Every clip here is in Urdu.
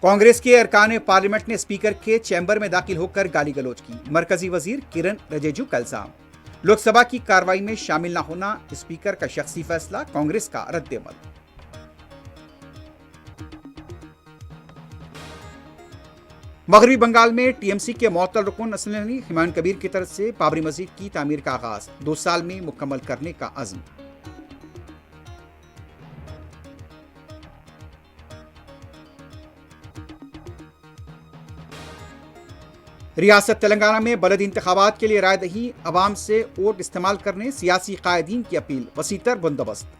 کانگریس کے ارکان پارلیمنٹ نے اسپیکر کے چیمبر میں داخل ہو کر گالی گلوچ کی، مرکزی وزیر کرن رجیجو کا الزام۔ لوک سبھا کی کارروائی میں شامل نہ ہونا اسپیکر کا شخصی فیصلہ، کانگریس کا رد عمل۔ مغربی بنگال میں ٹی ایم سی کے معطل رکن اسمبلی علی ہمایون کبیر کی طرف سے بابری مسجد کی تعمیر کا آغاز، 2 سال میں مکمل کرنے کا عزم۔ ریاست تلنگانہ میں بلدی انتخابات کے لیے رائے دہی، عوام سے ووٹ استعمال کرنے سیاسی قائدین کی اپیل، وسیع تر بندوبست۔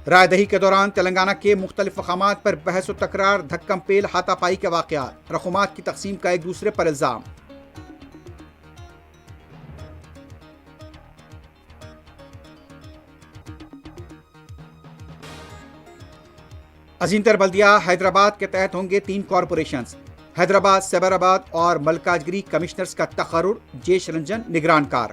رائے دہی کے دوران تلنگانہ کے مختلف مقامات پر بحث و تکرار، دھکم پیل، ہاتھا پائی کے واقعات، رقومات کی تقسیم کا ایک دوسرے پر الزام۔ عظیم تر بلدیہ حیدرآباد کے تحت ہوں گے 3 کارپوریشنز، حیدرآباد، سیبرآباد اور ملکاجگری کمشنرز کا تقرر، جیش رنجن نگران کار۔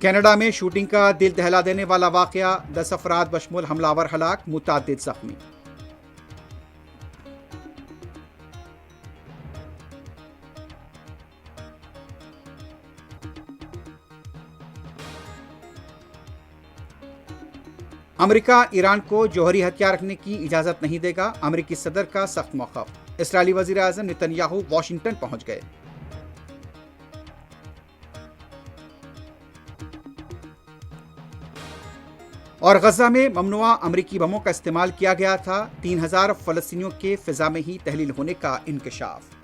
کینیڈا میں شوٹنگ کا دل دہلا دینے والا واقعہ، 10 افراد بشمول حملہ ور ہلاک، متعدد زخمی۔ امریکہ ایران کو جوہری ہتھیار رکھنے کی اجازت نہیں دے گا، امریکی صدر کا سخت موقف۔ اسرائیلی وزیر اعظم نیتن یاہو واشنگٹن پہنچ گئے۔ اور غزہ میں ممنوعہ امریکی بموں کا استعمال کیا گیا تھا، 3000 فلسطینیوں کے فضا میں ہی تحلیل ہونے کا انکشاف۔